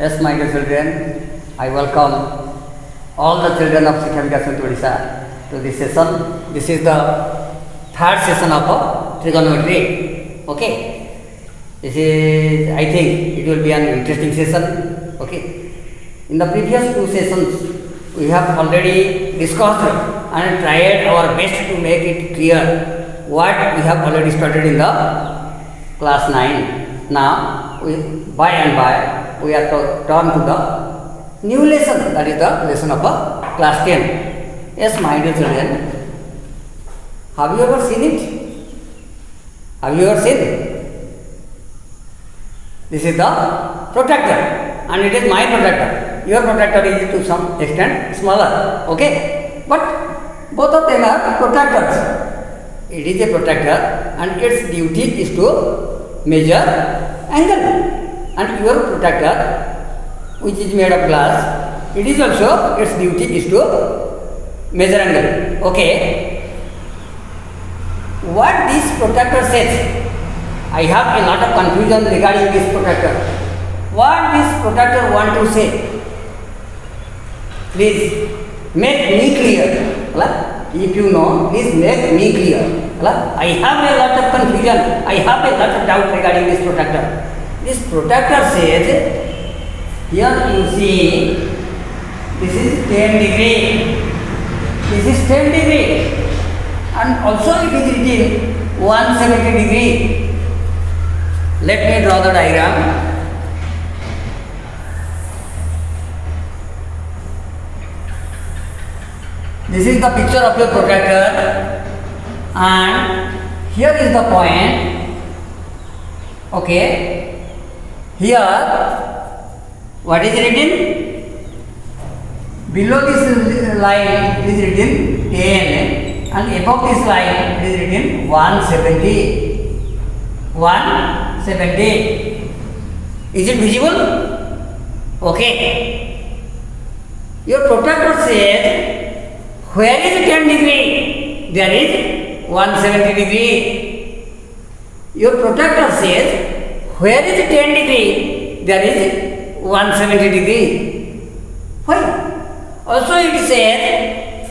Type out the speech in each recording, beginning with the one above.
Yes, my dear children, I welcome all the children of Shiksha Vikas Samiti Odisha to this session. This is the third session of trigonometry. Okay, this is, I think, it will be an interesting session. Okay, in the previous two sessions, we have already discussed and tried our best to make it clear what we have already studied in the class 9. Now, by and by, we are to turn to the new lesson, that is the lesson of class 10. Yes, my dear children, have you ever seen it? Have you ever seen it? This is the protractor, and it is my protractor. Your protractor is to some extent smaller, okay? But both of them are protractors. It is a protractor, and its duty is to measure angle. And your protractor, which is made of glass, it is also, its duty is to measure angle. Okay. What this protractor says, I have a lot of confusion regarding this protractor. What this protractor want to say? Please make me clear. If you know, please make me clear. I have a lot of confusion. I have a lot of doubt regarding this protractor. This protractor says, here you see, this is 10 degree, this is 10 degree, and also it is written 170 degree. Let me draw the diagram. This is the picture of your protractor, and here is the point. Okay. Here, what is written? Below this line is written 10, and above this line is written 170. 170. Is it visible? Okay. Your protractor says, where is 10 degree? There is 170 degree. Your protractor says, where is 10 degree? There is 170 degree. Why? Also it says,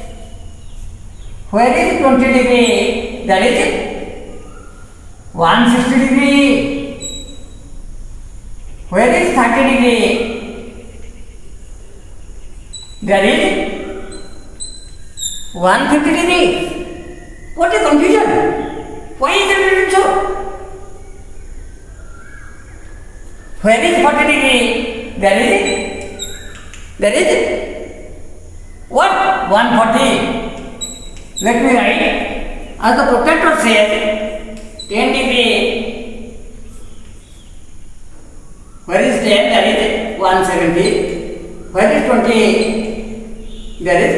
where is 20 degree? There is 160 degree. Where is 30 degree? There is 150 degree. What a confusion! Why is it written so? Where is 40 degree? There is what? 140. Let me write. As the protractor says, 10 degree. Where is 10? There is 170. Where is 20? There is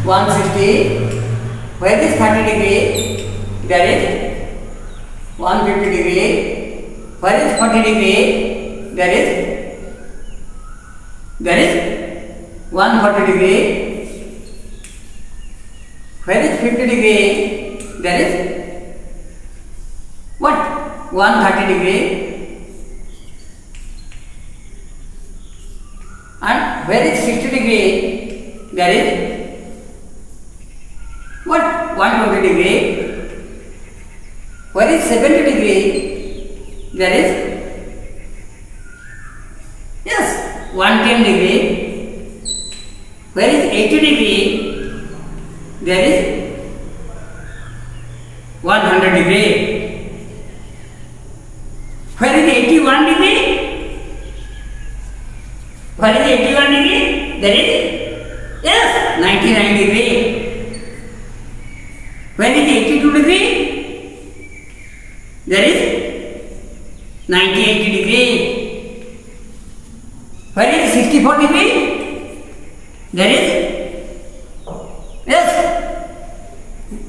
160. Where is 30 degree? There is 150 degree. Where is 40 degree? There is 140 degree. Where is 50 degree? There is what? 130 degree. And where is 60 degree? There is what? 120 degree. Where is 70 degree? There is, yes, 110 degree. Where is 80 degree? There is 100 degree. Where is 81 degree? Where is 81 degree? There is, yes, 99 degree. Where is 82 degree? There is 98 degree. Where is 64 degree? There is, yes,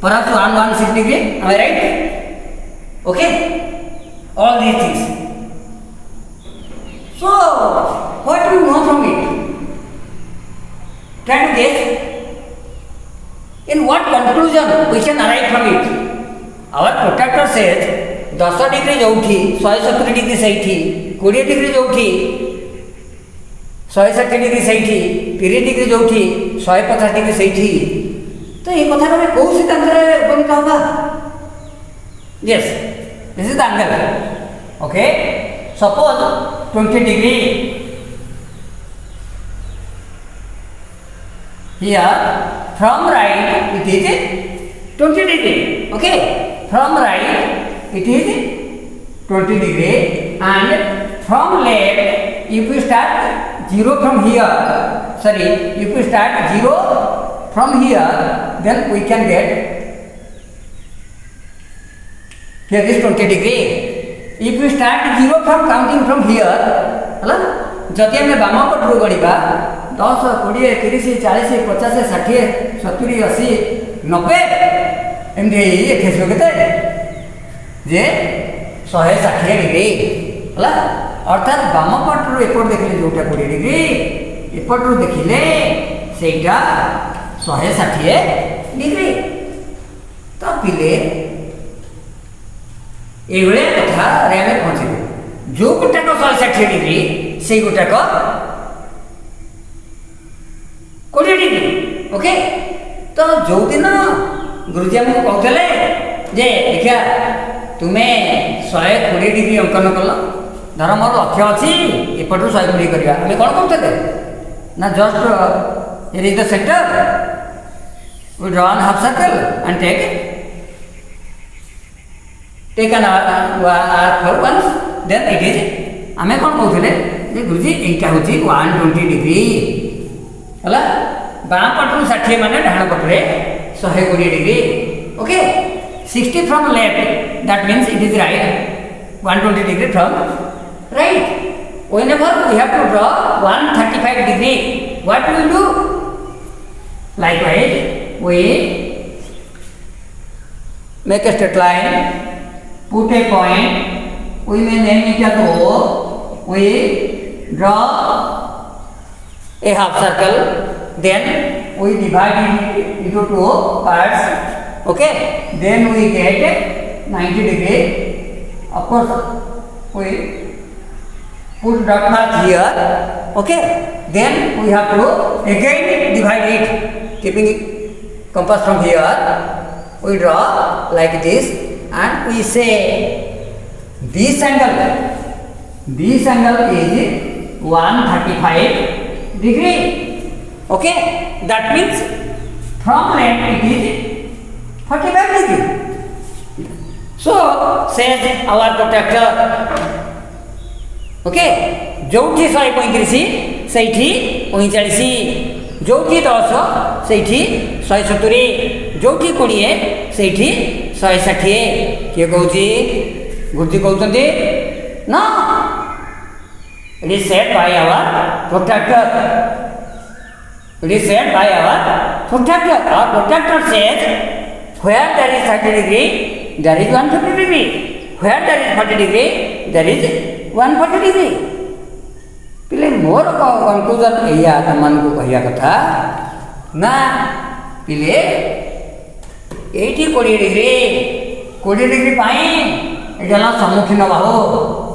perhaps 116 degree. Am I right? Okay. All these things. So, what do you know from it? Try to guess. In what conclusion we can arrive from it? Our protractor says 10 degree जो 170 degree से 20 degree जो 160 degree से 30 degree जो 150 degree से तो ये कथा आम कौ सिद्धांत उपनीत होगा yes this is the angle okay suppose 20 degree here from right it is 20 degree okay from right it is 20 degree and from left if we start 0 from here sorry if we start 0 from here then we can get here is 20 degree if we start 0 from counting from here hello जदि आम balm पटू गढ़ा 10 20 30 40 50 60 70 80 90 एमती एठेस के जे 160 degree है अर्थात balm पटू एपट देखिले जोटा 20 डिग्री एपटू देखिले सेटा 160 डिग्री तो पिले ये कथा आम पहुँचे जो गोटाक 160 डिग्री से गोटाक 20 डिग्री ओके तो जो दिन गुरुजी आमको कहते जे देखिया तुम्हें 120 डिग्री अंकन कल धर मोर लक्ष्य अच्छी एपटू 120 करवा आम कौन करते ना just here is the centre we draw an half circle and take an arc for once then it is आम कौन कहते गुरुजी यहाँ हूँ 120 डिग्री है बाम पटू 60 माने डाण पटे 120 degree okay 60 from left that means it is right 120 degree from right whenever we have to draw 135 degree what we will do likewise we make a straight line put a point we may name it as O we draw a half circle then we divide it into two parts okay then we get 90 degree of course we put dot mark here okay then we have to again divide it keeping compass from here we draw like this and we say this angle is 135 degree okay that means from left it is 45 degree so says our protector okay जोठी 135 सेठी 39 जोठी 10 सेठी 170 जोठी 20 सेठी 160 किए कहूँ गुरुजी कहते ना it is said by our protector it is said by our protector says where there is 30 degree there is 150 degree where there is 40 degree there is 140 degree पिले मोर conclusion या तमन को कहिया कथा ना पिले 80 20 डिग्री पाई एटा सम्मुखीन बाहु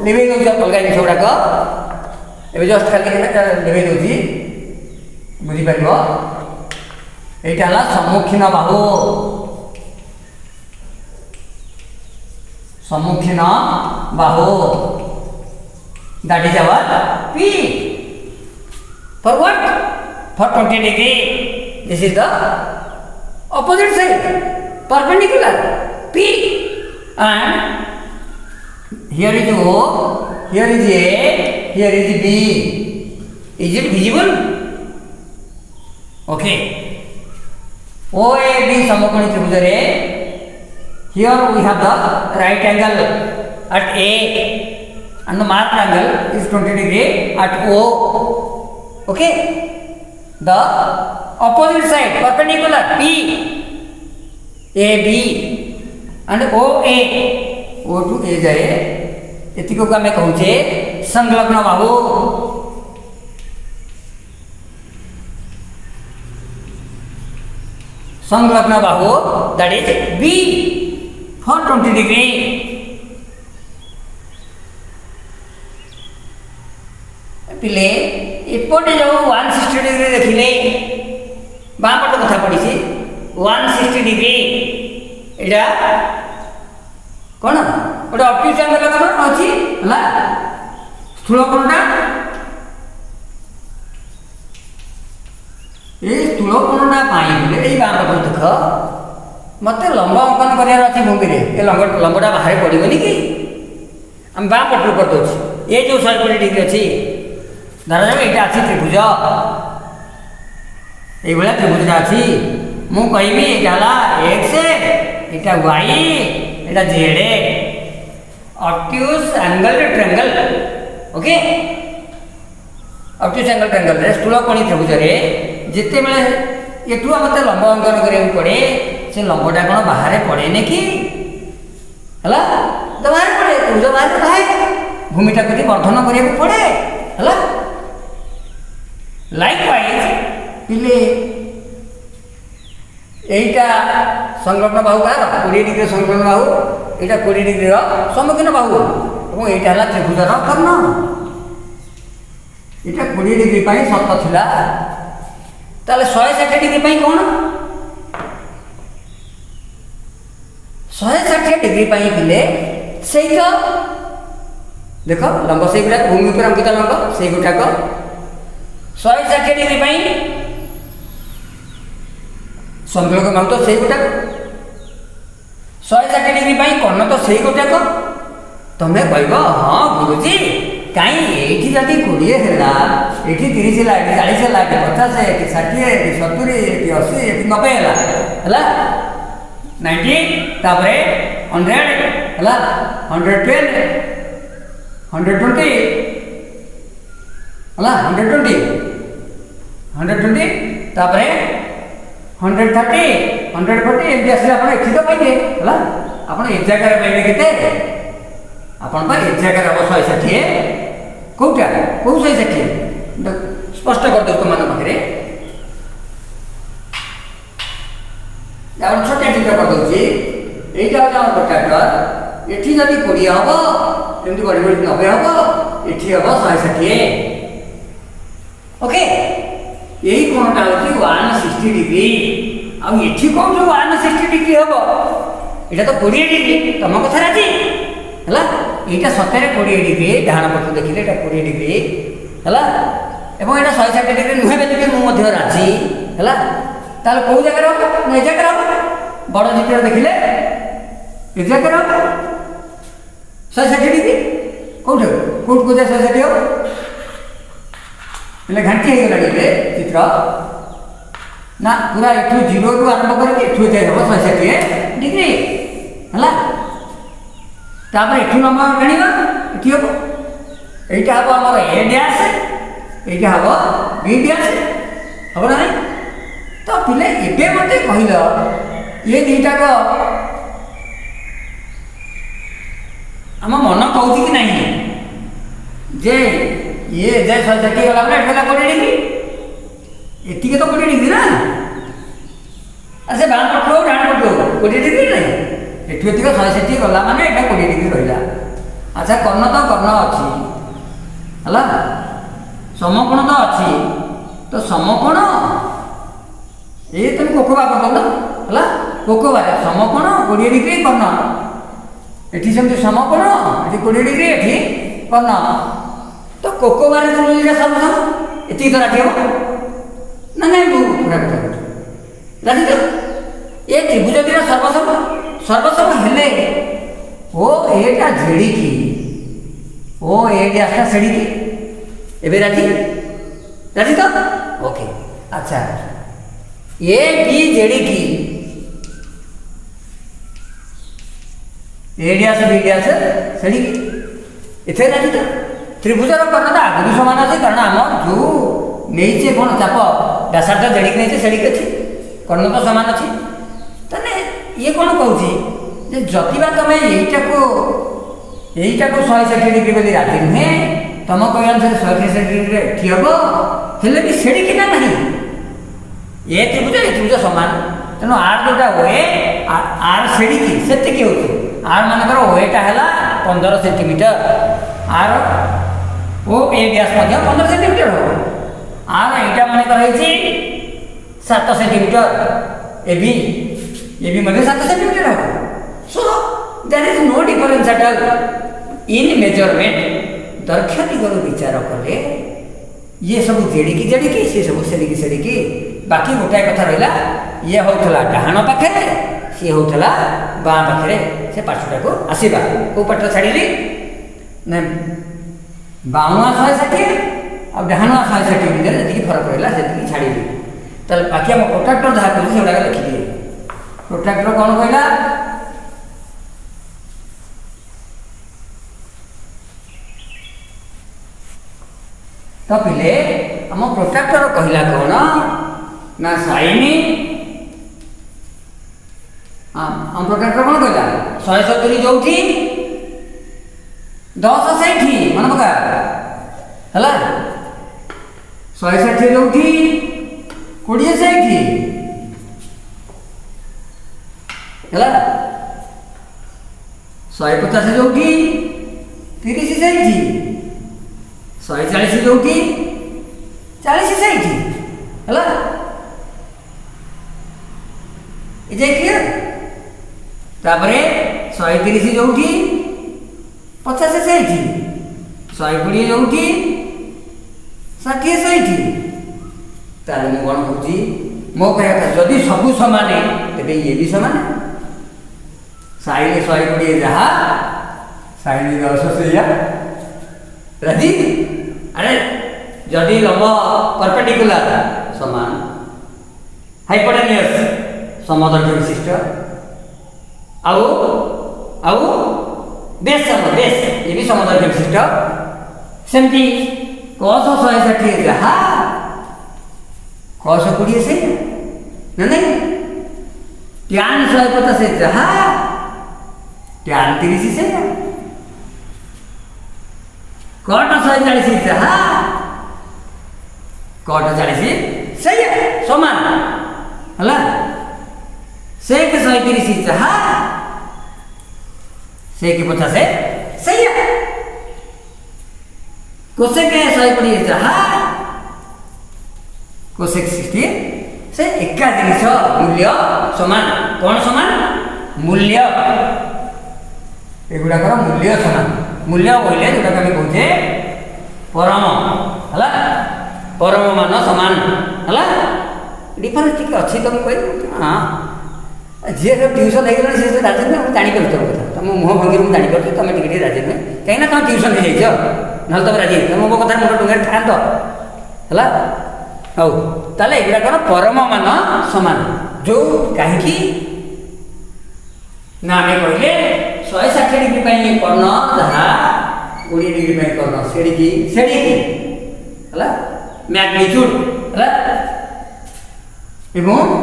लिवे दो अलग जिन गुड़ाक ए जस्ट खाली लिवे दूसरी बुझीपार यहाँ सम्मुखीन बाहु that is our P for what for 20 degree this is the opposite side perpendicular P and here is O here is A here is B is it visible okay OAB समकोणी त्रिभुज रे here we have the right angle at A and the marked angle is 20 degree at O okay the opposite side perpendicular P AB and OA O to A जाए इतिको का मैं कहूँ चे संलग्न बाहु that is B for 20 degree पिले एपटे जो 160 degree देखिले बाँ पट कथा पड़ी 160 डिग्री एटा कौन गोटे ऑब्ट्यूज एंगल कौन अच्छी है स्थूल कोणटा ये स्थूल कोणटा ये बाँ पट देख मत लंब अंकन करार अच्छी भूमि में ये लंबटा बाहर पड़ोनी कि आम बाँ पटू कर दे ये जो 120 डिग्री अच्छी धर जाओ यहाँ अच्छी त्रिभुज ये त्रिभुजा अच्छी मु कहबी यहाँ एक्स यहाँ वाई यहाँ Z obtuse angle triangle okay obtuse angle triangle स्थूल कोणी त्रिभुज जिते बड़े एठू मत लंब अंकन करा पड़े से लंबटा कौन बाहर पड़े कि है तो बाहर पड़े त्रिभुज बाहर बाहर भूमिटा को वर्धन करा पड़े है लाइक वाइज पिले यहीटा संलग्न बाहु कार 20 डिग्री संलग्न बाहु यहाँ 20 डिग्री सम्मुखीन बाहु और यहाँ है त्रिभुजर कर्ण यहाँ 20 डिग्री सत थिला ताले 160 डिग्री कौन 160 डिग्री पिले से देख लंब से गुड़ा भूमि पर अंकित लंब से गुटाक 160 डिग्री संतुलक मान तो से गुटाक 160 डिग्री कर्ण तो से गुटाक तुम्हें कह हाँ गुरुजी कहीं ये जदि 20 है ये 30 है ये 40 है ये 50 है ये 60 ये 70 ये 80 ये 90 है 90 तापरे 100 है 110 120 है 120 तापरे 130 140 एमती आसे आप एठी तो पाइबे है आप एक जगह पाइबे केते आपण ए जगह हम 160 कौटा कौ 160 स्पष्ट कर दो तुम पाखे छोटे चित्र कर दूसरी यहीटा हूँ प्रोट्राक्टर एटी जब 20 हम एमती बढ़ी बढ़ी 90 हम ये हम 160 ओके यही कोणटा हूँ 160 डिग्री आउ ये कौन जो 160 डिग्री हम यहाँ तो 20 डिग्री तुम कथा राजी है यहाँ सतरे 20 डिग्री डाण पक्ष देखिले 20 डिग्री है यहाँ 160 डिग्री नुहे बोलिए मुझे राजी है ताल कौ जगह हम ए जगह हम बड़ चित्र देखिले ए जगह हम 160 डिग्री कौट कौट को 160 हम घाटी हो गला चित्र ना पूरा एठू 0 रु आरंभ करके जाए हम 160 डिग्री है तापर एठू नंबर गणिबा एठी हम एटा हम हमर ए डैश एटा हम बी डैश हम ना तो पिले एबे मते कहिल ये दीटा को हम मन कहूँ कि नहीं जे ये जय 160 गला बेले एठला 20 डिग्री एतिके तो 20 डिग्री ना असे बाम पटो डाण पटो 20 डिग्री नहीं एठू एतिके 160 गला माने एटा 20 डिग्री रहिला अच्छा कर्ण तो कर्ण अछि हला समकोण तो अछि तो समकोण ये तुम कोकोबा कर दो हला कोकोबा समकोण 20 डिग्री कर्ण एठी सेमति समकोण एठी 20 डिग्री एठी कर्ण तो कोकोबा रे तुम ये सब एति तो राखियो ना नहीं पूरा राखी तो ये त्रिभुज सर्वसम हेले ओ एटा झेड़ी की ओ एटा आसा सेड़ी की एबे राखी तो ओके अच्छा ये बी जेड़ी की एडिया से बीडिया से सेड़ी की इथे राखी तो त्रिभुजर कर्णता आगु समान अच्छे कारण आम जो नहीं कौन चाप व्यासार्थ जेड़िक नहीं सेड़िक अच्छी कर्ण तो सामान अच्छी तेने ये कौन कहूँ जदिबा तुम यहीटा को 160 डिग्री बोली राजी नुहे तुम कह अनुसार 160 डिग्री एटी हम हेल्ले भी सेड़िक ना नहीं ये त्रिभुज सामान तेणु आर जोटा ओए आर सेड़िक से आर मानकर ओएटा है 15 सेंटीमीटर आर ओ ए व्यास 15 सेंटीमीटर हो आर एटा मन कर 7 सेंटीमीटर ए बी मध्य 7 सेंटीमीटर हो so there is no difference at all in measurement दर्क्षति को विचार कले ये सब जेड़ी की सी सब सेड़ी की बाकी गोटाए कथा रहा ये होता डाहाण पाखे सी होता बाँ पाखे से पार्श्वटा को आसवा कौ पाठ छाड़ी ना बामुआ 160 और डाहाणुआ 160 भितर जी फरक रहा से छाड़ी ताल बाकी आम प्रोट्राक्टर जहाँ कह से लिखिदिए प्रोट्राक्टर कौन कहला तो पिले आम प्रोट्राक्टर कहला कौन ना साइन आम प्रोट्राक्टर कौन कहला 170 जो 10 60 मन पका है 160 जो 20 60 है 150 जो 30 60 140 जो 40 60 है ये क्लियर तापरे 130 जो 50 60 120 जो 60 60 ताले मु कोन कहूची मो कहया था जदि सब समान तेबे ये भी समान साइन 120 जहा साइन 10 सेया राजी अरे जदि लंब परपेंडिकुलर समान हाइपोटेन्यूज समदर्भ विशिष्ट आउ आउ बेस बेस ये भी समदर्भ विशिष्ट सेमती cos 160 जहा cos 20 से नहीं tan 150 जहा tan 30 से cot 140 जहा cot 40 सही है समान हला sec 130 जहा sec 50 से सही है cosec 120 जहा cosec 60 से एका जिनिस मूल्य समान कौन समान मूल्य एगुड़ा मूल्य समान मूल्य बोले जोटा आम कहे परम है परम मान समान है डिफरेंस टी अच्छी तुम कह हाँ जी सब ट्यूशन हो गला सी राजी नुहे जापर तुम कथा तुम मुह भंगी मुझे जापर तुम टे राजी नुहे कहीं तुम ट्यूशन हो जाइए ना तुम राजी तुम मो कथा मुंड डुंगार था है हौ ताले एगुड़ा परम मान समान जो कहीं ना आम कहले 160 डिग्री कर्ण जहाँ 20 डिग्री कर्ण सेड़ी है मैग्नीट्यूड है एवं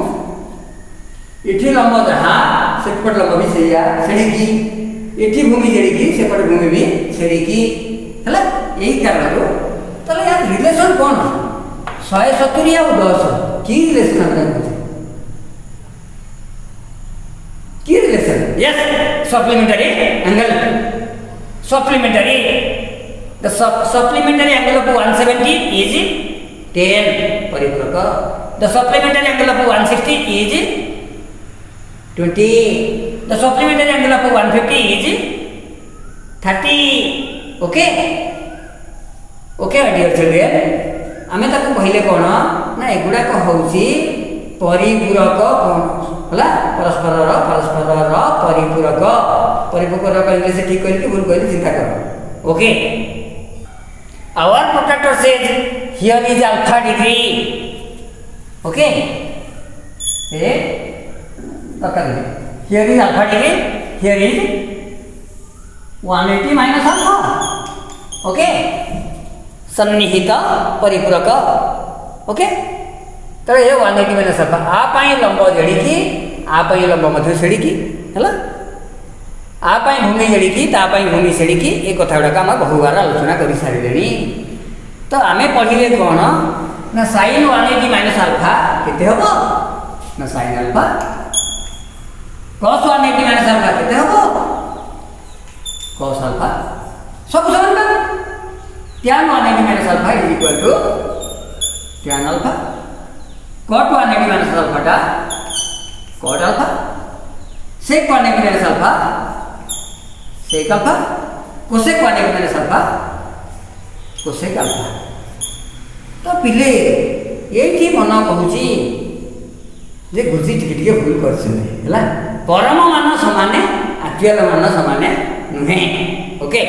इठी लंब जहाँ सेपट लंब भी सैया सेड़ी इठी भूमि जेड़ी सेपट भूमि भी सेड़ी है यही कारण ताले यार रिलेशन कौन 170 और 10 की रिलेशन की relation yes supplementary angle supplementary the supplementary angle of 170 is 10 परिपूरक the supplementary angle of 160 is 20 the supplementary angle of 150 is 30 okay okay dear children आमे ताको कहले कोन ना एगुडा को होउची परिपूरक होला परस्पर परिपूरक परिपूरक कहले से ठीक कहले कि भूल कहले चिंता करो okay our protractor says here is alpha degree okay ए तकर here is alpha degree here is 180 minus alpha okay सन्निहित परिपूरक ओके तो ये 180 माइनस अल्फा आपाई लंब जेड़ी आपाई लंब मध्य सेड़ी है आपाई भूमि जेड़ी तापाई भूमि सेड़ी ये कथा गुड़ाक आम बहुबार आलोचना कर सारे तो आम पढ़े कौन ना साइन 180 माइनस अल्फा केते हबो ना sine alpha cos 180 minus alpha केते हबो cos अल्फा सब समान बा tan 180 minus alpha is equal to tan alpha. Cot 180 minus alpha टा cot alpha. Sec 180 minus alpha sec alpha. Cosec 180 minus alpha cosec alpha. तो पिले ये मन कहूँ जे गुरुजी टिके भूल कर परम मान सामान्य आक्चुअल मान सामान्य नुहे ओके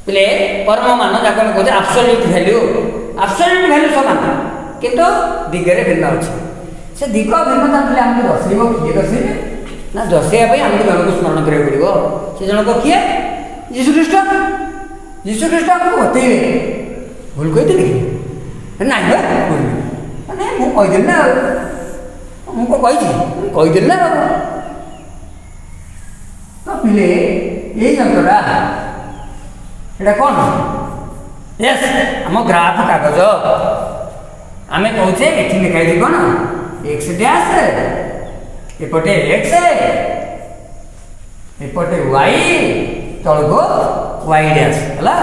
पिले परम मान जहाँ कहते आब्सोल्यूट वैल्यू सामान किंतु दिगरे भिन्न अच्छे से दिग भिन्नता पिले आमको दर्शेब किए दर्शेबे ना दर्शेबा आमको जन को स्मरण करा पड़ो से जनक किए जीशुख्रीष्ट आमको बतैले भूल कही ना मैंने मुझे कहीदेली ना मुझको कहीदेली ना तो पिले ये जंतरा एटा कौन यस आम ग्राफ कागज आम कहे ये लिखाई कौन एक्स डैश एपटे एक्स एपटे वाई तलको वाई डैश है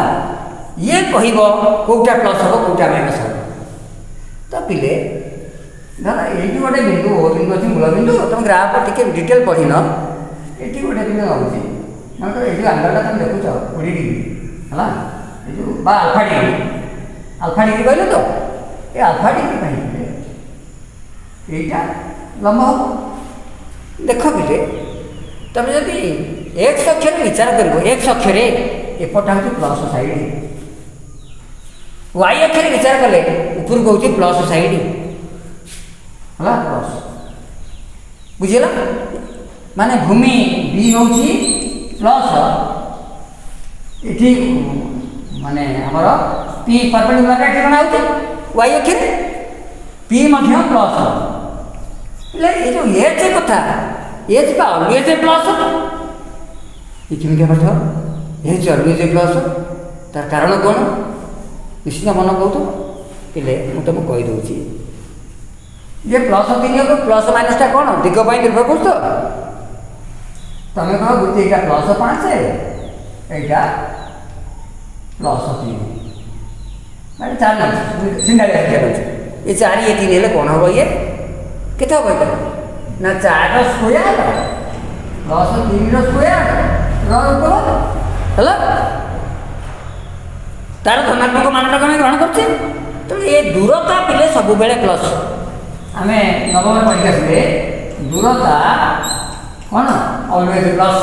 ये कह कौटा प्लस हम कौटा माइनस हम तो पिले दादा ये गोटे बिंदु ओ बिंदु अच्छी मूल बिंदु तुम ग्राफ टी डिटेल पढ़ी न ये गोटे बिंदु रोचे मतलब ये जो आंगलटा तुम देखुच 20 डिग्री है ये जो आल्फा डिग्री कहले तो ये आल्फा डिग्री कहीं यहाँ लंब हम देख पिले तुम जदि एक्स अक्षर विचार कर एक्स अक्षर एपटा हूँ प्लस साइड वाई अक्षर विचार कले ऊपर को हूँ प्लस साइड है प्लस बुझेगा माने भूमि बी हूँ प्लस ये माने आमर पी परपेंडिकुलर ये बना हो वाई अक्षर पी प्लस ये जो एच कथा एच का ऑलवेज प्लस ये क्या पाठ एच ऑलवेज प्लस तार कारण कौन निश्चित मन कहूँ पिले मुझे तुमको कहीदे ये प्लस 3 को प्लस माइनस टा कौन दिग पर निर्भर कर तो तुम कह गोटे यहाँ प्लस 5 यहाँ प्लस 3 मैंने 4 सिंडा ये 4 ये 3 हेल्ले कौन हम ये के हम ये ना 4 स्क्वायर प्लस 3 स्क्वायर है तार धनात्मक मानटा आम ग्रहण करते तो ये दूरता पिले सब बेले प्लस आम नवम पढ़ी आसले दूरता कौन ऑलवेज प्लस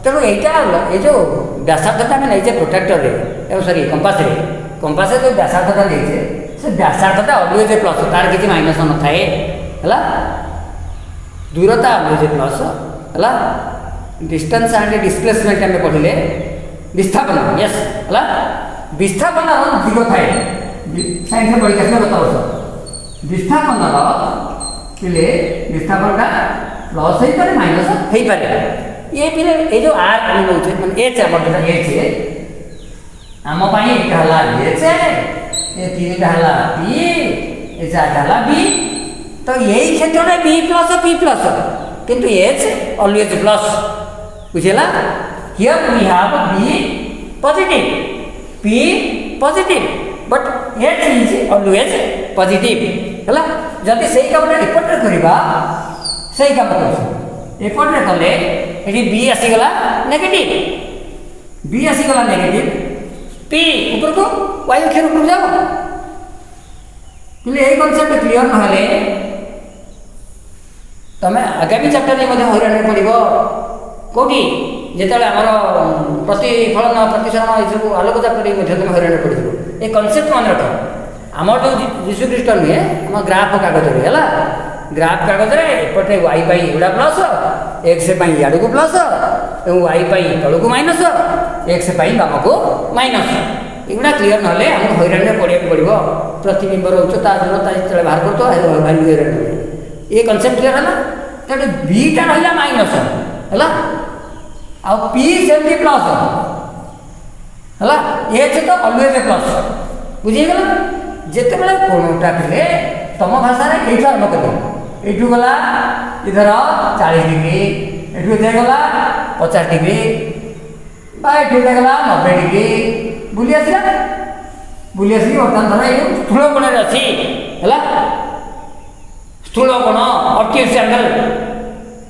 तेणु यहाँ ये जो व्यासार्थता आम नहीं प्रोटेक्टर सॉरी कंपास जो व्यासार्थता नहीं से व्यासार्थता ऑलवेज प्लस तार किसी माइनस न थाए है दूरता ऑलवेज प्लस है डिस्टेंस एंड डिस्प्लेसमेंट आम पढ़ले विस्थापन यस है विस्थापन दिग थाए साइंस पढ़ी आस गत वर्ष विस्थापन पिले विस्थापनटा प्लस हो पारे माइनस हो पारे ये पिले ये जो आर आम नौ एच आम जो एच आम एच ये 3 है पी ये 4 है बी तो यही क्षेत्र में बी प्लस पी प्लस किंतु एच ऑलवेज प्लस बुझेगा here we have B positive P positive but H is always positive है जदि से कम एपटे करवा से कम एपटे कले ये बी आसीगला नेगेटिव बी आसीगला नेगेटिव पी ऊपर को वाई अक्षर ऊपर जाओ ये कनसेप्ट क्लियर ना तुम आगामी चैप्टर में हईराण पड़ो कौटी जिते आमर प्रतिफलन प्रतिशरण ये सब आलोक चैप्टर में तुम हईराण पड़ ये कनसेप्ट मन रख आम जो जीशुख्रीष्ट नुहे आम ग्राफ कागज है ग्राफ कागज एपटे वाई एगुड़ा प्लस एक्स इड़ को प्लस वाई तलू माइनस एक्स बाम को माइनस एगुड़ा क्लीयर ना आमको हईराण पड़ा पड़ो प्रतिबिंब उच्चता दूरता जो बाहर कर भारी हईराण ये कनसेप्ट क्लीयर है तेरे बीटा रहा माइनस है आ पी सेमती प्लस है एच तो ऑलवेज प्लस बुझीगला जिते बड़े कोणटा पिले तुम भाषा ये आरम्भ कर यू गला इधर 40 डिग्री यू गला 50 डिग्री गला 90 डिग्री बुली आसला बुली आसिक बर्तमान धर ये स्थूल कोण अच्छी है स्थूल कोण obtuse angle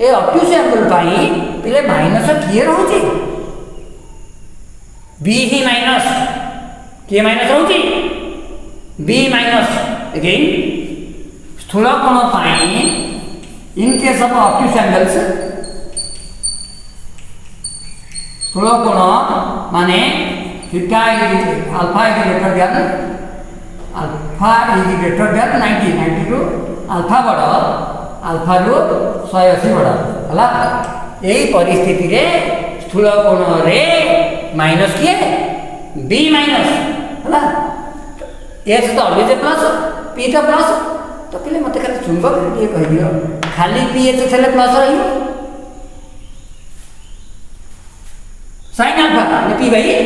a obtuse angle पे माइनस किए रोचे बी ही माइनस किए माइनस रोचे बी माइनस अगेन स्थूल कोण in case of obtuse angles स्थूल कोण माने theta alpha is greater than 90 to alpha बड़ अल्फा रु 180 बड़ है यही परिस्थिति रे स्थूल कोण रे माइनस किए बी माइनस है एच तो ऑलवेज प्लस पी तो प्लस तो पहले मत खाली चुंबक ये कह दियो खाली पी एच थे प्लस रही sine alpha P by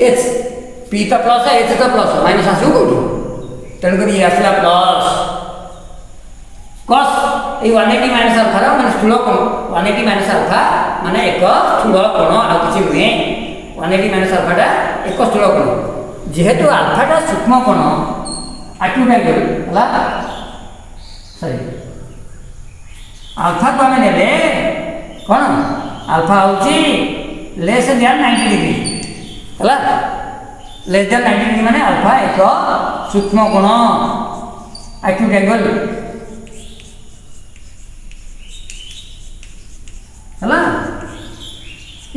H P तो प्लस एच तो प्लस माइनस आसो कौटी तेणुक ये आसला प्लस कस ये 180 माइनस अल्फा माने स्थूल कोण 180 माइनस अल्फा माने एक स्थूल कोण आ किछि नुहे 180 माइनस अल्फाटा एक स्थूल कोण जेहेतु अल्फाटा सूक्ष्म कोण एक्यूट एंगल है सॉरी अल्फा को आम ने कौन अल्फा हूँ लेस देन 90 डिग्री है लेस देन 90 डिग्री माने अल्फा एक सूक्ष्म कोण एक्यूट एंगल है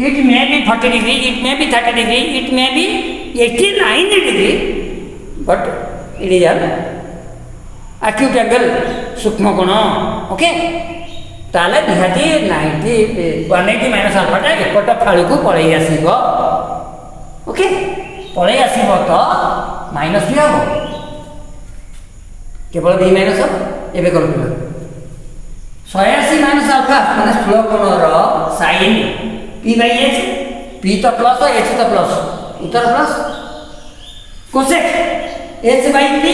it may be 40 degree it may be 30 degree it may be 89 degree but it is an acute angle सूक्ष्म कोण ओके ताले निहाती 180 माइनस अल्फाटा एपट फाड़ी को पलि आसब ओके पलि आसब तो माइनस भी हम केवल बी माइनस एवं कल 180 माइनस अल्फा मैंने स्थूल कोण sine P by H P तो प्लस एच तो प्लस उत्तर plus cosec H by P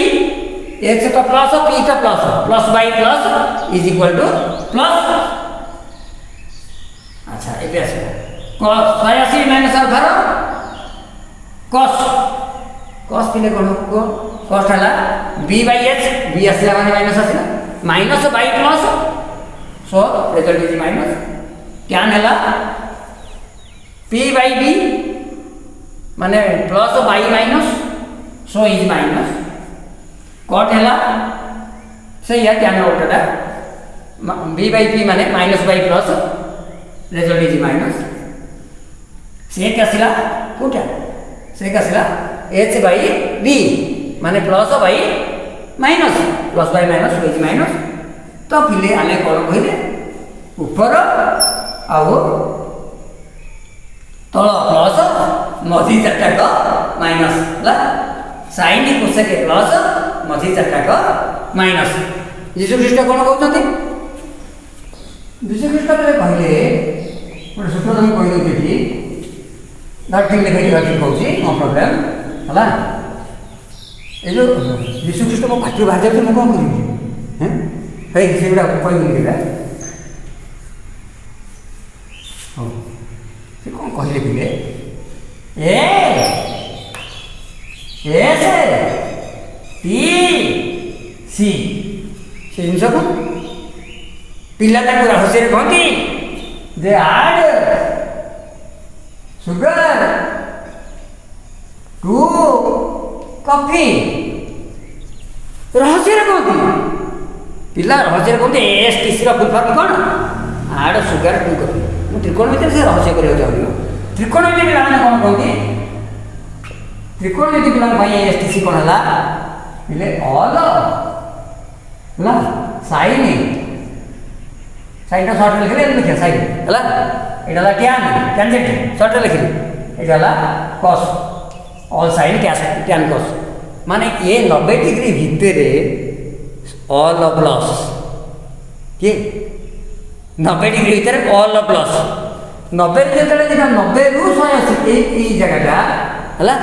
H तो प्लस पी तो plus plus by plus is equal to plus अच्छा ये कस 180 माइनस अल्फा कस कस पीले कौन कस्ट है बी बाई एच बी आसला माने माइनस आसला minus by plus so result is minus क्या है पी बाई बी माने plus by minus so is minus cut है से या क्या उल्टा बी बाई पी माने minus by plus result is minus से आसला कौटा से आसला एच बाई बी माने plus by minus plus by minus is minus तो पिले आम कौन कहले ऊपर आउ तल plus मझी चार्टाक minus sign cosec plus मझी चार्टाक minus यीशुख्रीष्ट कौन कहते यीशुख्रीष्ट कहले गोटे सूत्र तुम कहीदे धरती लिखे धरती कौन नो प्रोब्लेम है ये जो यीशुख्रीष्ट मो पार्टी बाहर जाऊँ मुझे कौन करी से गुड़ा कहूँ से कौन कहले पिले एस टी सी से जिन को पिला रहस्य कहती दे आड सुगर टू कॉफी रहस्य कहती पिला रहस्य कहते S T C full form कौन आड सुगर टू कॉफी मुझे त्रिकोणमिति से रहस्य करने चाहिए त्रिकोणमिति पिला कौन कहती त्रिकोणमिति पिला एस टी सी कौन है ऑल है साइन साइन सर्ट लिखले लिखे साइन है यहाँ टैन टैंजेंट सर्ट लिखले ये कस ऑल साइन टैन कस माने ये 90 डिग्री भितर ऑल प्लस किए 90 डिग्री भितर ऑल प्लस 90 जो 90 रु 180 जगटा है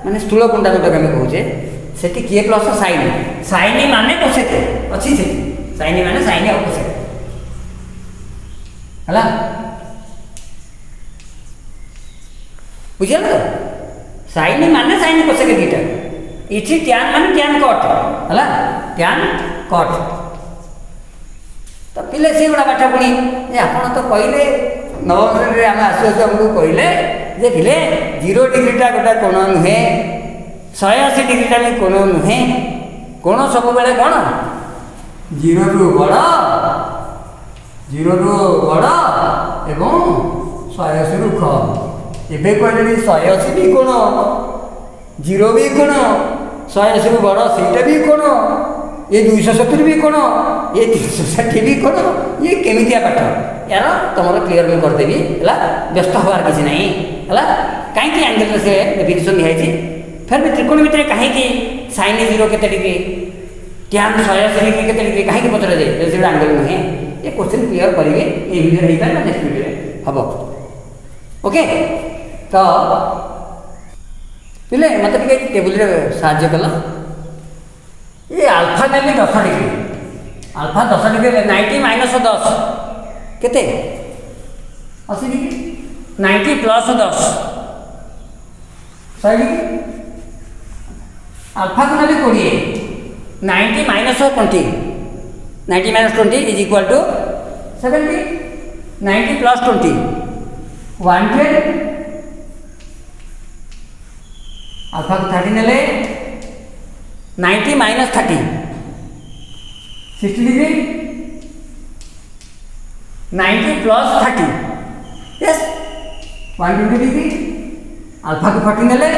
माने स्थूल कोणटा जो आम कहे से किए प्लस साइन साइन माने कोसेक अच्छी से साइन माने साइन और कोसेक है बुझे तो साइन माने साइन कोसेक दीटा इठी ट्यान माने ट्यान कट हला ट्यान कट तो पिले से गुड़ा पाठ पढ़ी जे आपण तो कहले नवम श्रेणी आम आसु आमको कहले जे पिले 0 डिग्रीटा गोटा कोण नुहे 180 डिग्रीटा भी कोण नुहे कोण सब बेले कोण 0 रु बड़ 0 रु बड़ एवं 180 रु कम एबे कहले 180 भी कोण 0 भी कोण 180 रु बड़ सेटा भी कोण ये 270 भी कोण ये 360 भी कोण ये केमितिया पाठ यार तुम क्लीयर मुझे करदेवी है व्यस्त हबार किसी ना है कहीं एंगल से डेफिनेशन दिखाई फिर भी त्रिकोण भितर कहीं साइन 0 के डिग्री ट्यान 180 डिग्री के डिग्री कहीं पचरा जाए से आंगल नुहे ये क्वेश्चन क्लीयर करेंगे ये वीडियो नहीं पारे नेक्स्ट वीडियो हम ओके तो पिले मत टेबुल साहाଯ୍य कल ये आल्फा नेली 10 डिग्री आल्फा 10 डिग्री 90 माइनस 10 केते 80 डिग्री 90 प्लस 10 100 डिग्री अल्फा को नेली 20 90 minus 20 90 minus 20 is equal to 70 90 plus 20 110 alpha को 30 नेले 90 minus 30 60 degree 90 plus 30 yes 120 degree alpha को 40 नेले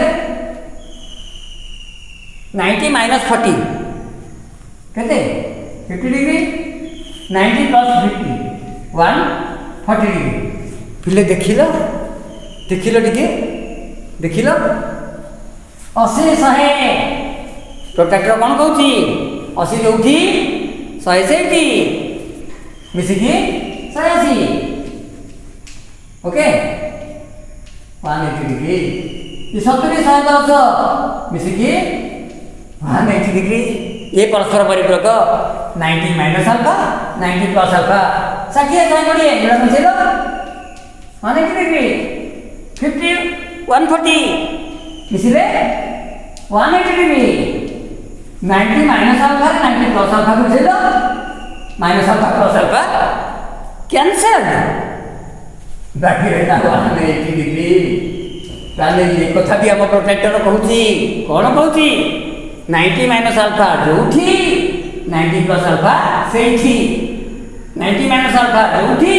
90 माइनस 40 कहते 50 डिग्री 90 प्लस 50 140 डिग्री पिले देखिल टिके देखिल 80 100 प्रोटेक्टर कौन कौन 80 जो 100 से मिसिकी 180 ओके 180 डिग्री ये 70 110 मिसिकी 180 डिग्री ये परस्पर परिपूरक 90 माइनस अल्फा 90 प्लस अल्फा 60 120 एटा मिसेलो 180 डिग्री 50 140 मिसिले 180 degree 90 minus alpha 90 plus alpha को मिसेलो minus alpha plus alpha cancel बाकी रहता 180 डिग्री ताले ये कथा भी हम प्रोटेक्टर कहूची कौन कहूची 90 माइनस अल्फा जोठी 90 प्लस अल्फा सेठी 90 माइनस अल्फा जोठी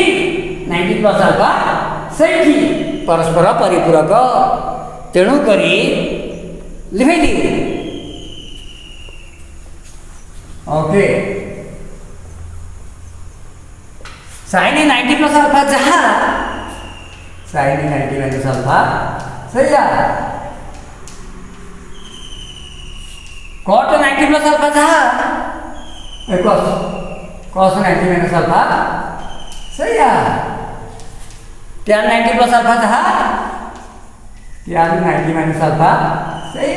90 प्लस अल्फा सेठी परस्पर परिपूरक तेणु करी लिखी ओके साइन 90 प्लस अल्फा जहाँ साइन 90 माइनस अल्फा सही कॉट 90 प्लस अल्फा जहाँ कॉस 90 माइनस अल्फा सही टैन 90 प्लस अल्फा जहाँ टैन 90 माइनस अल्फा सही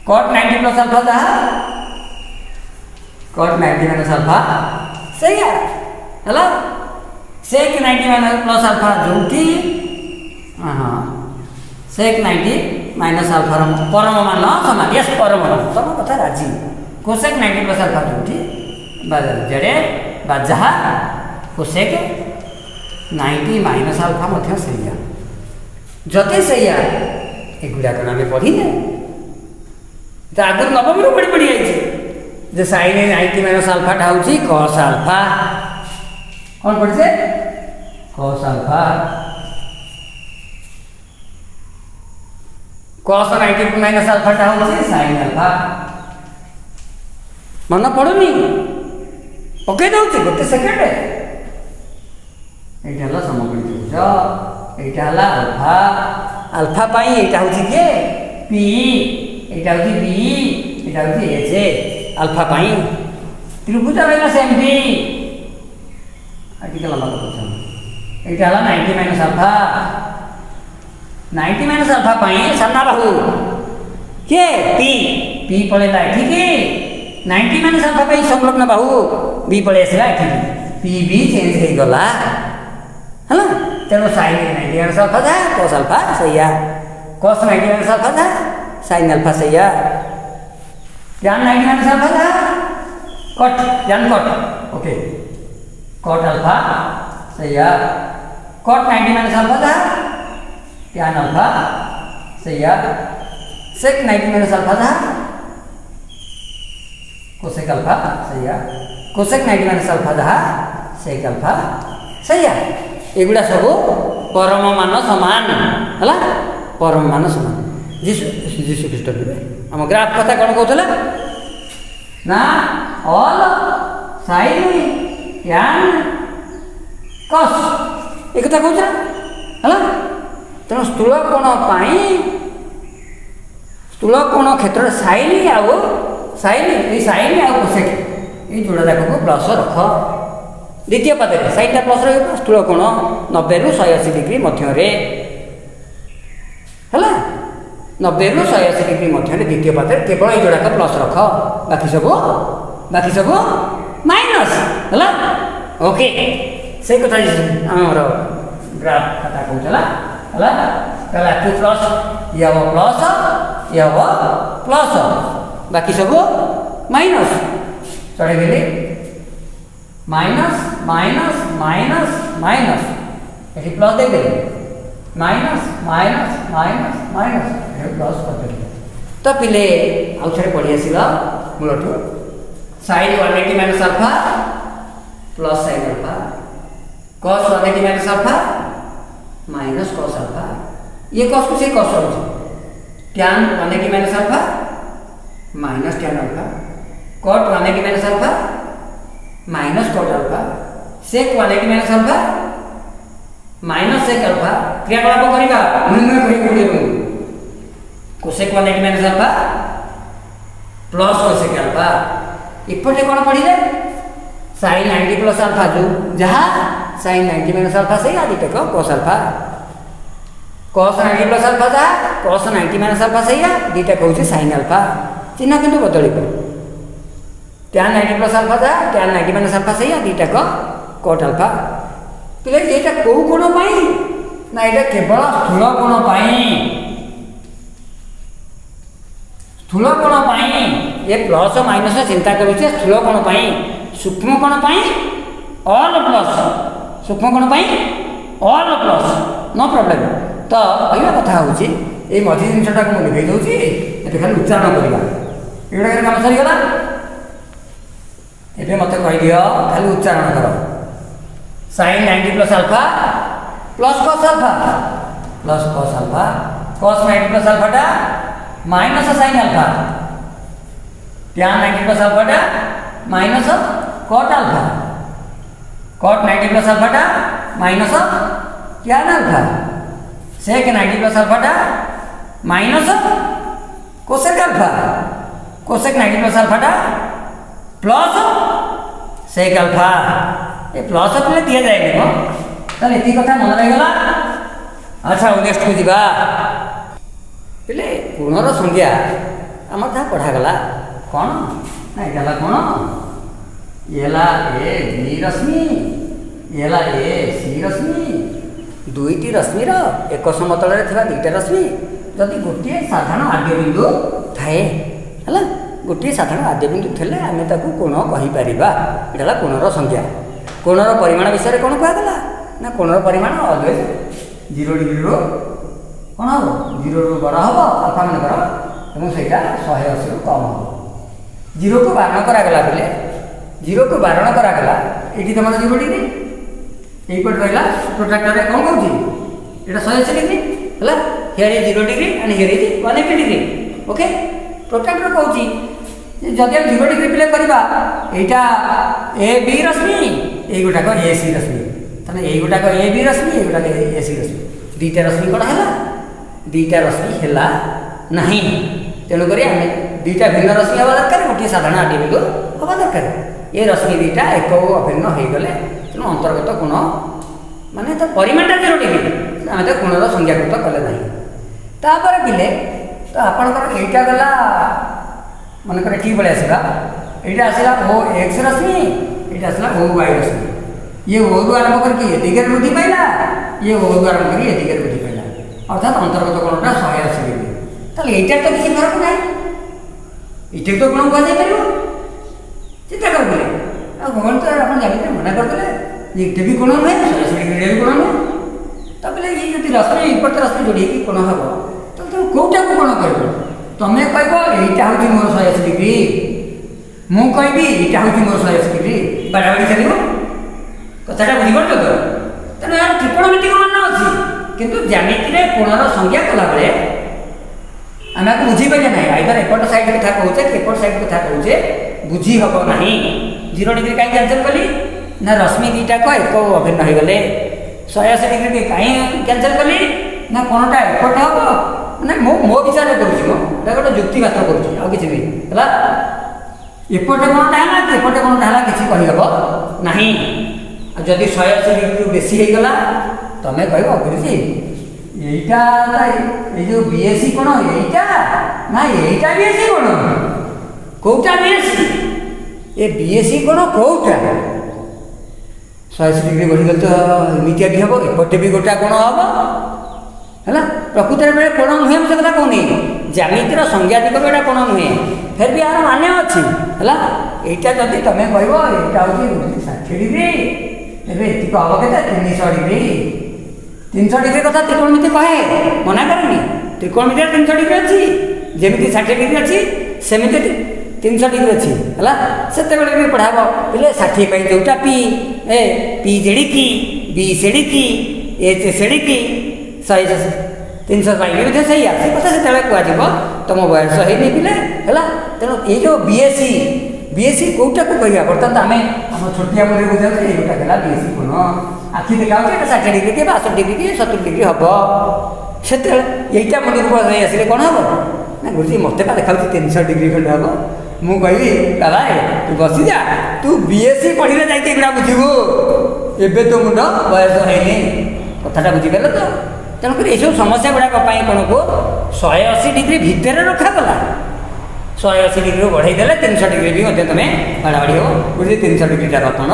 कॉट 90 प्लस अल्फा जहाँ कॉट 90 माइनस अल्फा सही है सेक 90 माइनस प्लस अल्फा जोटी हाँ सेक 90 माइनस अल्फा परम मान समान यस परम मान तुम कथा राजी कोसेक 90 प्लस अल्फा जोटी जेडे जहाँ कोसेक 90 माइनस अल्फा मध्य सही जते सही एगुड़ाक आम पढ़ीने तो आगुरी नवम रू पढ़ी जे साइन 90 माइनस अल्फाटा हूँ कस अल्फा कौन पढ़े कस अल्फा कस 90 माइनस अल्फाटा हूँ साइन अल्फा मन पड़ुनी पकई दौर गोटे सेकेंड यहाँ समकोणी त्रिभुज यहाँ अल्फा अल्फा पाई यहाँ हूँ किए पी यहाँ हूँ बी यहाँ हूँ एच अल्फा पाई त्रिभुज रहा सेमती टे लंबा कर यहाँ 90 माइनस अल्फा 90 माइनस अल्फा पाई सामना बाहू किए पी पी पड़ेगा ये 90 माइनस अल्फा पाई संलग्न बाहू बी पड़े आसला ये पी बी चेंज हो गला है तेणु साइन 90 माइनस अल्फा था कस अल्फा सही कस 90 माइनस अल्फा था साइन अल्फा सही tan 90 minus alpha था cot tan cot okay cot alpha सही है cot 90 minus alpha था tan alpha सही है sec 90 minus alpha था cosec alpha सही है cosec 90 minus alpha था sec alpha सही है एगुड़ा सब परम मान समान है परम मान समान जीशु जीशु ख्रीष्ट आम ग्राफ कथा कौन कहला ना ऑल साइन टैन कस एक कथा कहला है तेणु स्थूल कोण क्षेत्र साइन आउ साइन आउ कोसेक ये जोड़ा जाक को प्लस रख द्वितीय पद साइनटा प्लस रहा स्थूल कोण 90 रु 180 डिग्री मध्य है 90 रु 180 डिग्री मध्य द्वितीय पद केवल ये जोड़ाक प्लस रख बाकी सब माइनस है ओके से कथा आमर ग्राफ खाता कहला कहला टू प्लस ये हम प्लस बाकी सब माइनस चढ़े देली माइनस माइनस माइनस माइनस ये प्लस दे देली माइनस माइनस माइनस माइनस ये प्लस कर देली तो पिले आउ थरे पढ़ी आसीला मूलठू sin 180 minus alpha plus sin alpha cos 180 minus alpha minus cos alpha ये cos को से cos हो tan 180 minus alpha minus tan alpha cot 180 minus alpha minus cot alpha sec 180 minus alpha minus sec alpha क्रियाकलाप करिबा निर्णय करिबो cosec 180 minus alpha plus cosec alpha इपटे कोन पढिले sin 90 प्लस अल्फा जो जहा sin 90 माइनस अल्फा से आदि तक cos alpha cos 90 plus alpha जा cos 90 माइनस अल्फा से या दीटा कहउछि sin अल्फा चिन्ह किंतु बदलिबो tan 90 प्लस अल्फा जा tan 90 माइनस अल्फा से या दीटा को cot अल्फा पिले एटा को कोण पई ना एटा केवल स्थूल कोण पई स्थूल कोण पई ये प्लस माइनस चिंता करूचे स्थूल कोण पई सूक्ष्म कोण पई ऑल प्लस सूक्ष्म कोण पई ऑल प्लस नो प्रॉब्लम तो कहवा कथा होची ए मझी जिनटा को लिखै दउची एते खाली उच्चारण करिबा एडा काम सरी गला एबे मते कहि दियो खाली उच्चारण करो sin 90 plus alpha plus cos alpha cos 90 plus alpha टा minus sin alpha tan 90 plus alpha टा minus cot alpha cot 90 plus alpha टा minus tan alpha sec 90 plus alpha टा minus cosec alpha cosec 90 plus alpha टा plus sec alpha ये plus अपने दिया जाएगा ताले एती कथा मन लागला अच्छा नेक्स्ट को दिबा पिले गुणर संज्ञा हमर था पढ़ा गला कोन ना गला कोन येला ए बी रश्मि येला ए सी रश्मि दुईटी रश्मि रो एक समतल रे थिबा दुईटा रश्मि जदि गोटे साधारण आद्य बिंदु थाए हला गोटे साधारण आद्य बिंदु थले आमे ताकू कोण कहि परिबा एटाला कोणर संज्ञा कोणर परिमाण विषय कोण कह गला ना कोणर परिमाण ऑलवेज 0 डिग्री रो कोन हो 0 रो बड़ा हो अल्फा मान करो एवं सेटा 180 रो कम हो 0 को बारण करा गला बेले 0 को बारण करा गला एटी तमर 0 डिग्री एई पर रहला प्रोट्रैक्टर रे कोन कहउची एटा 180 डिग्री हला here is 0 degree and here is 180 degree okay protractor कहउची जदि हम 0 डिग्री प्ले करबा एटा ए बी रश्मि ए गोटा को ए सी रश्मि तने ए गोटा को ए बी रश्मि ए गोटा को ए सी रश्मि दीटा रश्मि कोन हला दीटा रश्मि हला नहीं तेणु करी हम दीटा भिन्न रश्मि हवा दरकार गोटे साधारण आदि बिंदु हवा दरकार ये रश्मि दीटा एक अभिन्न हो गले तेणु अंतर्गत कोण माने तो परिमाणटा 0 डिग्री आमे तो कोणर संज्ञाकृत कले नहीं तापर बिले तो आपनकर एटा गला मनकर ठीक बड़े आसला एटा आसला ओ एक्स रश्मि एटा आसला ओ वाई रश्मि ये ओ रु आरंभ करके ये दिगेर वृद्धि पाइला ये ओ रु आरंभ करके ये दिगेर वृद्धि पाइला अर्थात अंतर्गत कोणटा 180 डिग्री ताले एटा तो किसी फरक नाही इटे तो गुण कहुई पार चिंता करते भगवान तो आप जानते मना करदे इटे भी गुण नुहे 180 डिग्री भी गुण नुहे तबले ये जब रश्मि इपट रश्मि जोड़ी कोण हम तो तुम कौटा को कोण कर तुम्हें कह यहाँ हूँ मोर 180 डिग्री मु कहि यहाँ हूँ मोर 180 डिग्री बाड़ाबाड़ी चलो कथाटा बुझीपार तो तेणु यार त्रिकोणमितिक मान अच्छी किंतु ज्यामिति कोणर संज्ञा कला बेले आम आपको बुझीपारे ना आइदर एपट साइड कथा कहे कि एपट साइड कथा कहे बुझी हम ना 0 डिग्री कहीं कैंसल कली ना रश्मि दुईटाक एक अभिन्न हो गले 180 डिग्री कहीं कैंसल कली ना कोणटा एपट हम ना मो विचार करुँगा गोटे जुक्तिघात करुँच किसी भी है एपटे कोणटा है एपटे कोणटा है किसी कहीहब ना जदि 180 डिग्री बेसी हो गला तुम्हें कह गुरुजी यहीटा ये जो बीएससी कोण यहीटा ना यहीटा बीएससी कोण कौटा बीएससी ये बीएससी कोण कौटा 180 डिग्री बढ़ीगले तो एमतिया भी हम एपटे भी गोटा कोण हम है प्रकृत बेले कोण नुहे मुझे कथा कहूनी ज्यामितिर संज्ञा दिग बेटा कोण नुहे फिर भी यार मान्य अच्छी है यहाँ जदि तुम्हें कह यहाँ हूँ 60 डिग्री एवं एतिक हम के 300 डिग्री 300 डिग्री कथा त्रिकोणमिति कहे मना करेनि त्रिकोणमिति 300 डिग्री अच्छी जमी 60 डिग्री अच्छी सेमती 300 डिग्री अच्छी है से भी पढ़ाब बोले 60 पर जोटा पी जेड़िकी बी सेड़िकी एच सेड़िकी 300 भी से कथा से कह तुम बयस है पिले है तेणु ये जो बीएससी कौटा को कह बर्तमान आम आम छोटिया मुझे बुझा ये गोटा गला बीएससी कोण आखि देखा 60 डिग्री कि 62 डिग्री कि 70 डिग्री हम से यहीटा मुझे आसिले कौन हम ना गुरुजी मत देखा 300 डिग्री खंडे हम मु कहि दादा तू बसी जा तू बीएससी पढ़ी जाइए बुझू एबे तो मुंड बयस है कथाटा बुझीपार तो तेणुक ये सब समस्या गुड़ाक कौन को 180 डिग्री भितर रखागला 180 डिग्री बढ़ाईदे 300 डिग्री भी तुम्हें बाड़ाबाड़ी हो गुरुजी 300 डिग्रीटा रखण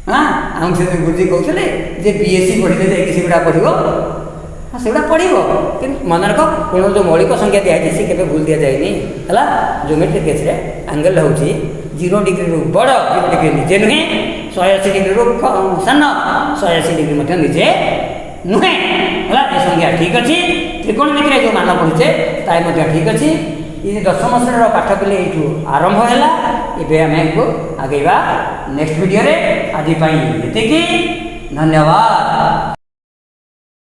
हाँ आम से गुरुजी कहते बीएससी पढ़ी जाए सेगुड़ा पढ़ हाँ सेगुड़ा पढ़ कि मन रख कौन जो मौलिक संख्या दिखाई सी के भूल दि जाए है ज्योमेट्रिक केस आंगेल हूँ 0 डिग्री रु बड़ 0 डिग्री निजे नुहे 180 डिग्री रु सान 180 डिग्री निजे नुहे है ये संज्ञा ठीक अच्छी त्रिकोणमिति जो मान पढ़ुचे ताई ठीक अच्छी ये 10म श्रेणी पाठ पढ़े ये आरंभ है ये आम आगेवा नेक्स्ट वीडियो रे आज ये धन्यवाद।